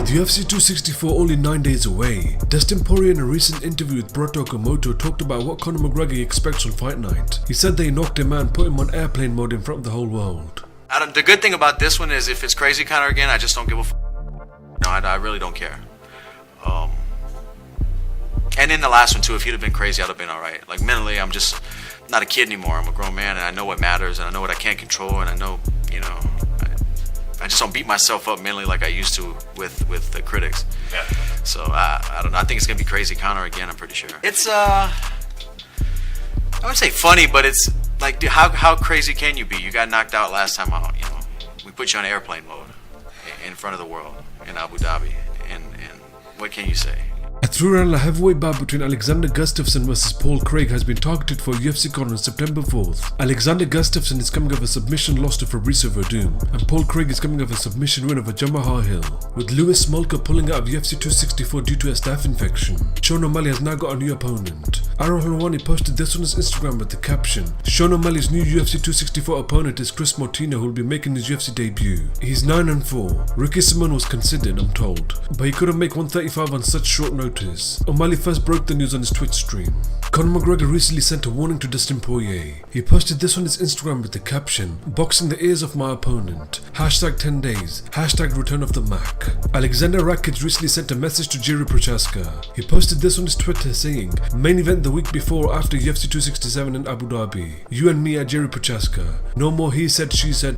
With UFC 264 only 9 days away, Dustin Poirier in a recent interview with Broto Okamoto talked about what Conor McGregor expects on fight night. He said they knocked him out and put him on airplane mode in front of the whole world. The good thing about this one is if it's crazy Conor again, I just don't give a No, I really don't care. And in the last one too, if he'd have been crazy, I'd have been alright. Like mentally, I'm just not a kid anymore. I'm a grown man and I know what matters and I know what I can't control and I know, I just don't beat myself up mentally like I used to with the critics. Yeah. So I don't know. I think it's gonna be crazy Conor again. I'm pretty sure. It's I would say funny, but it's like, dude, how crazy can you be? You got knocked out last time out. We put you on airplane mode in front of the world in Abu Dhabi, and what can you say? A three-round heavyweight bout between Alexander Gustafsson vs Paul Craig has been targeted for UFC Con on September 4th. Alexander Gustafsson is coming off a submission loss to Fabricio Verdum, and Paul Craig is coming off a submission win over Jamahal Hill. With Lewis Smolka pulling out of UFC 264 due to a staph infection, Sean O'Malley has now got a new opponent. Aaron Helwani posted this on his Instagram with the caption, "Sean O'Malley's new UFC 264 opponent is Chris Mortino, who will be making his UFC debut. He's 9-4. Ricky Simon was considered, I'm told, but he couldn't make 135 on such short notice." O'Malley first broke the news on his Twitch stream. Conor McGregor recently sent a warning to Dustin Poirier. He posted this on his Instagram with the caption, "Boxing the ears of my opponent. Hashtag 10 days. Hashtag return of the Mac." Alexander Rakic recently sent a message to Jiri Prochaska. He posted this on his Twitter saying, "Main event the week before or after UFC 267 in Abu Dhabi. You and me at Jiri Prochaska. No more he said, she said.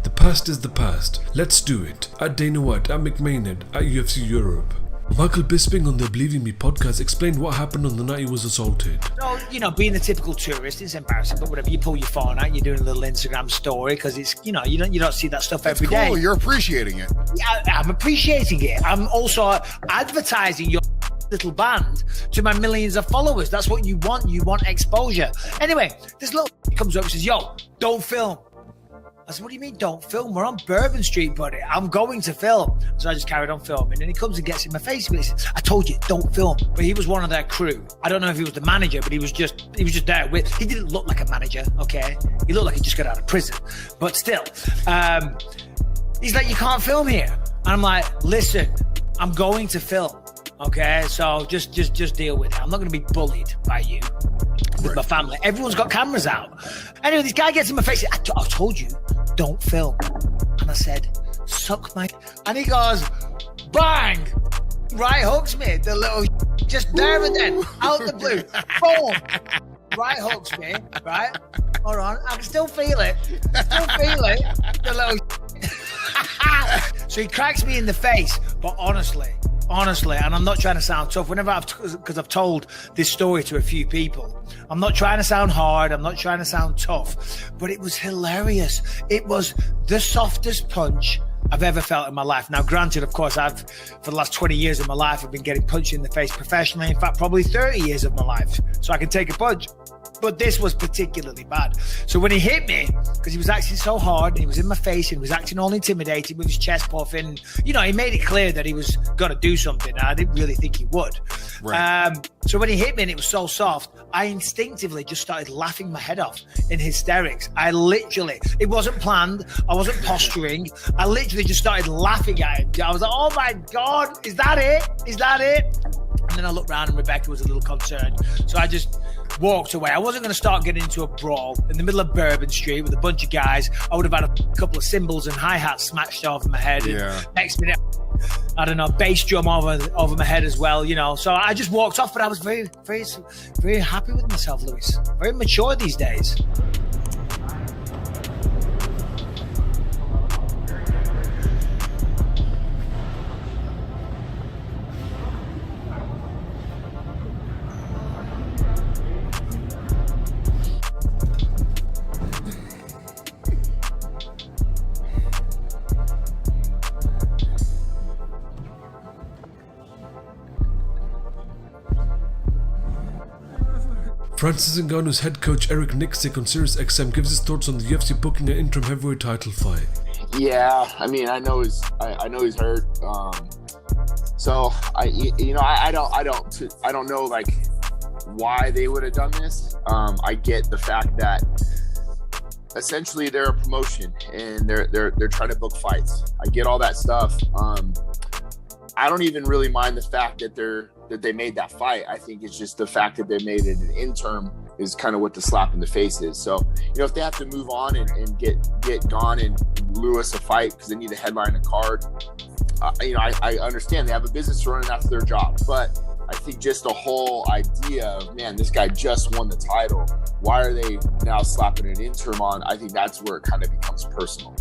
The past is the past. Let's do it. At Dana White, at McMahon, at UFC Europe." Michael Bisping on the Believe in Me podcast explained what happened on the night he was assaulted. So, being the typical tourist, it's embarrassing, but whatever, you pull your phone out, you're doing a little Instagram story because it's, you don't see that stuff every day. Cool, you're appreciating it. Yeah, I'm appreciating it. I'm also advertising your little band to my millions of followers. That's what you want. You want exposure. Anyway, this little comes up and says, "Yo, don't film." I said, "What do you mean don't film? We're on Bourbon Street, buddy. I'm going to film." So I just carried on filming. And he comes and gets in my face and he says, "I told you, don't film." But he was one of their crew. I don't know if he was the manager, but he was just there with. He didn't look like a manager, okay? He looked like he just got out of prison. But still, he's like, "You can't film here." And I'm like, "Listen, I'm going to film. Okay, so just deal with it. I'm not going to be bullied by you." With my family, everyone's got cameras out. Anyway, this guy gets in my face. I told you, don't film. And I said, "Suck my." And he goes, bang, right hooks me. The little just there and then, out the blue, boom, right hooks me. Right, hold on, I can still feel it. The little. So he cracks me in the face, but honestly, and I'm not trying to sound tough, because I've told this story to a few people, I'm not trying to sound hard, I'm not trying to sound tough, but it was hilarious. It was the softest punch I've ever felt in my life. Now, granted, of course, for the last 20 years of my life, I've been getting punched in the face professionally. In fact, probably 30 years of my life, so I can take a punch. But this was particularly bad. So when he hit me, because he was acting so hard and he was in my face and he was acting all intimidated with his chest puffing, he made it clear that he was going to do something. And I didn't really think he would. Right. So when he hit me and it was so soft, I instinctively just started laughing my head off in hysterics. It wasn't planned. I wasn't posturing. I literally just started laughing at him. I was like, "Oh my God, is that it? Is that it?" And then I looked around and Rebecca was a little concerned. So I just walked away. I wasn't going to start getting into a brawl in the middle of Bourbon Street with a bunch of guys. I would have had a couple of cymbals and hi-hats smashed over my head. Yeah. And next minute, I don't know, bass drum over my head as well, So I just walked off, but I was very, very, very happy with myself, Lewis. Very mature these days. Francis Ngannou's head coach Eric Nicksick on Sirius XM gives his thoughts on the UFC booking an interim heavyweight title fight. Yeah, I mean, I know he's hurt. So I don't know like why they would have done this. I get the fact that essentially they're a promotion and they're trying to book fights. I get all that stuff. I don't even really mind the fact that they made that fight. I think it's just the fact that they made it an interim is kind of what the slap in the face is. So, if they have to move on and get gone and Lewis a fight because they need a headline, a card, I understand they have a business to run and that's their job. But I think just the whole idea of, man, this guy just won the title. Why are they now slapping an interim on? I think that's where it kind of becomes personal.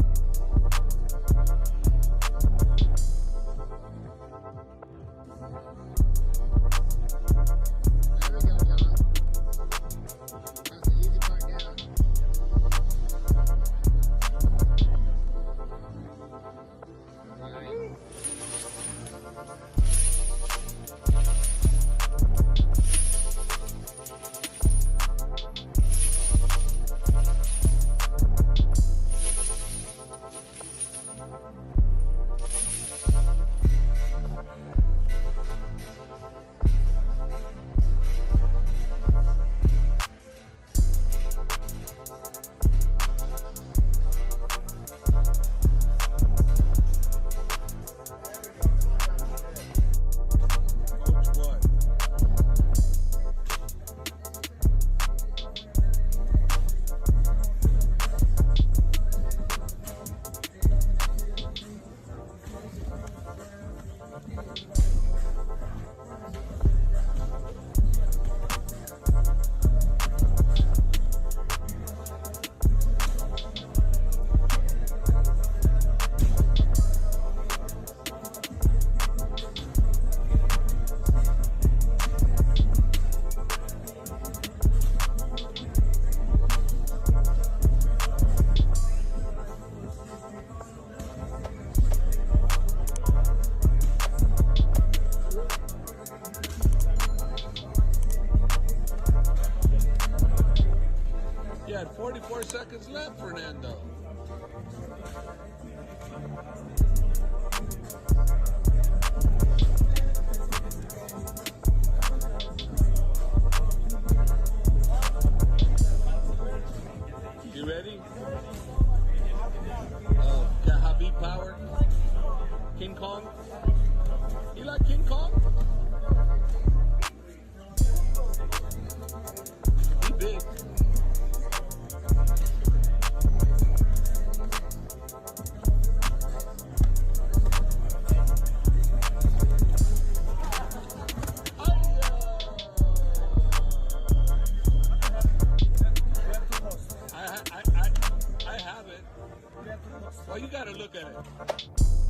You had 44 seconds left, Fernando. You ready? Got Habib Power. King Kong. You like King Kong? He big. I have it. Well, you gotta look at it.